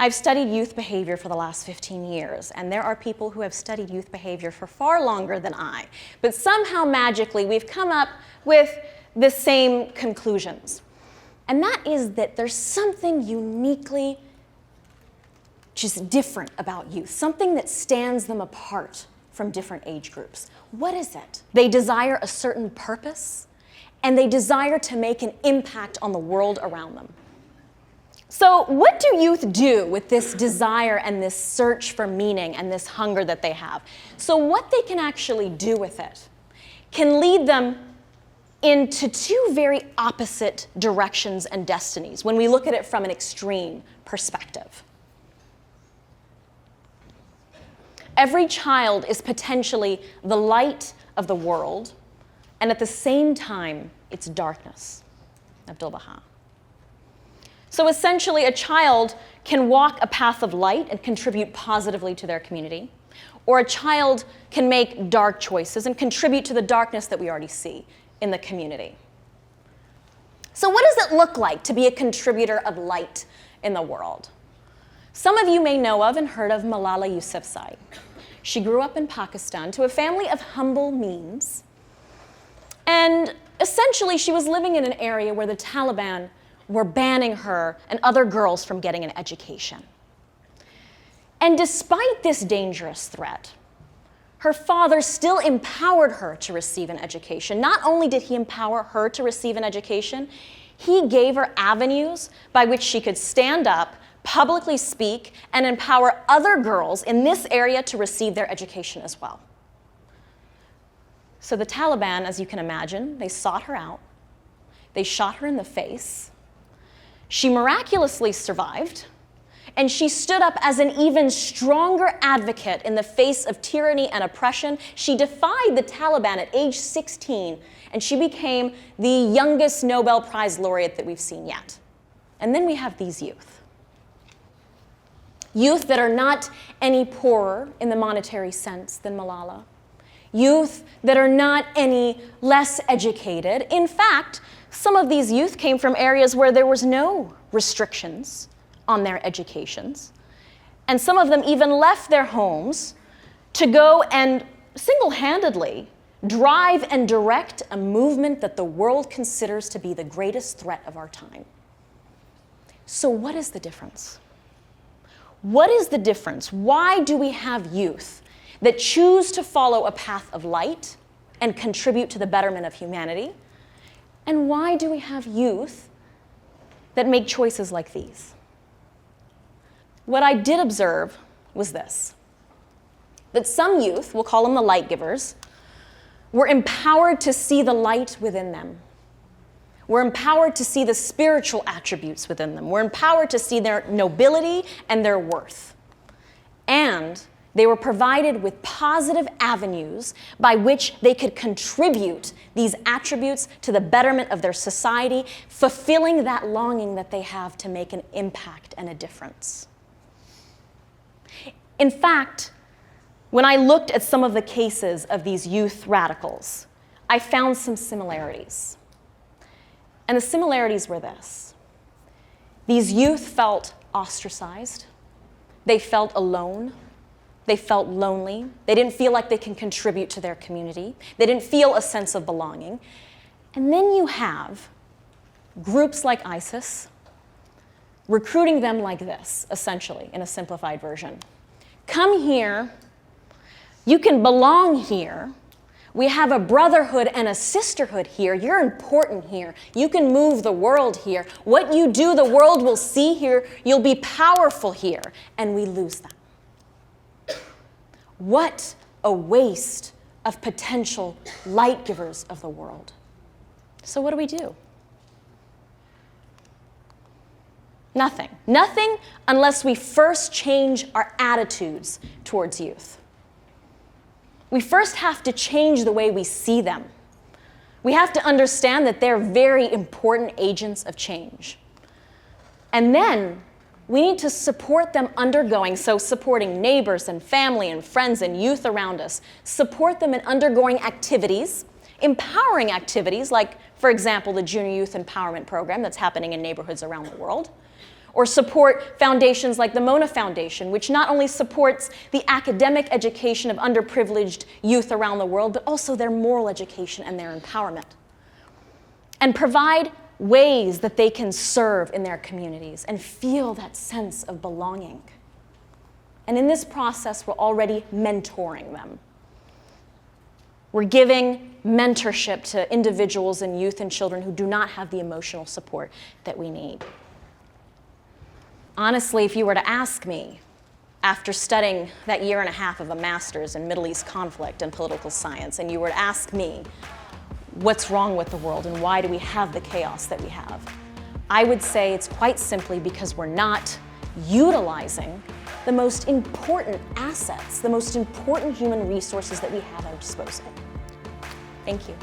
I've studied youth behavior for the last 15 years, and there are people who have studied youth behavior for far longer than I. But somehow, magically, we've come up with the same conclusions. And that is that there's something uniquely just different about youth, something that stands them apart from different age groups. What is it? They desire a certain purpose, and they desire to make an impact on the world around them. So what do youth do with this desire and this search for meaning and this hunger that they have? So what they can actually do with it can lead them into two very opposite directions and destinies when we look at it from an extreme perspective. Every child is potentially the light of the world, and at the same time, it's darkness. Abdu'l-Baha. So essentially, a child can walk a path of light and contribute positively to their community, or a child can make dark choices and contribute to the darkness that we already see in the community. So what does it look like to be a contributor of light in the world? Some of you may know of and heard of Malala Yousafzai. She grew up in Pakistan to a family of humble means, and essentially she was living in an area where the Taliban were banning her and other girls from getting an education. And despite this dangerous threat, her father still empowered her to receive an education. Not only did he empower her to receive an education, he gave her avenues by which she could stand up, publicly speak, and empower other girls in this area to receive their education as well. So the Taliban, as you can imagine, they sought her out. They shot her in the face. She miraculously survived, and she stood up as an even stronger advocate in the face of tyranny and oppression. She defied the Taliban at age 16, and she became the youngest Nobel Prize laureate that we've seen yet. And then we have these youth. Youth that are not any poorer in the monetary sense than Malala. Youth that are not any less educated. In fact, some of these youth came from areas where there was no restrictions on their educations. And some of them even left their homes to go and single-handedly drive and direct a movement that the world considers to be the greatest threat of our time. So what is the difference? What is the difference? Why do we have youth that choose to follow a path of light and contribute to the betterment of humanity? And why do we have youth that make choices like these? What I did observe was this, that some youth, we'll call them the light givers, were empowered to see the light within them. We're empowered to see the spiritual attributes within them. We're empowered to see their nobility and their worth. And they were provided with positive avenues by which they could contribute these attributes to the betterment of their society, fulfilling that longing that they have to make an impact and a difference. In fact, when I looked at some of the cases of these youth radicals, I found some similarities. And the similarities were this. These youth felt ostracized. They felt alone. They felt lonely. They didn't feel like they can contribute to their community. They didn't feel a sense of belonging. And then you have groups like ISIS recruiting them like this, essentially, in a simplified version. Come here. You can belong here. We have a brotherhood and a sisterhood here. You're important here. You can move the world here. What you do, the world will see here. You'll be powerful here. And we lose them. What a waste of potential light givers of the world. So what do? Nothing. Nothing unless we first change our attitudes towards youth. We first have to change the way we see them. We have to understand that they're very important agents of change. And then we need to support them undergoing, so supporting neighbors and family and friends and youth around us, support them in undergoing activities, empowering activities like, for example, the Junior Youth Empowerment Program that's happening in neighborhoods around the world, or support foundations like the Mona Foundation, which not only supports the academic education of underprivileged youth around the world, but also their moral education and their empowerment. And provide ways that they can serve in their communities and feel that sense of belonging. And in this process, we're already mentoring them. We're giving mentorship to individuals and youth and children who do not have the emotional support that we need. Honestly, if you were to ask me, after studying that year and a half of a master's in Middle East conflict and political science, and you were to ask me, what's wrong with the world and why do we have the chaos that we have? I would say it's quite simply because we're not utilizing the most important assets, the most important human resources that we have at our disposal. Thank you.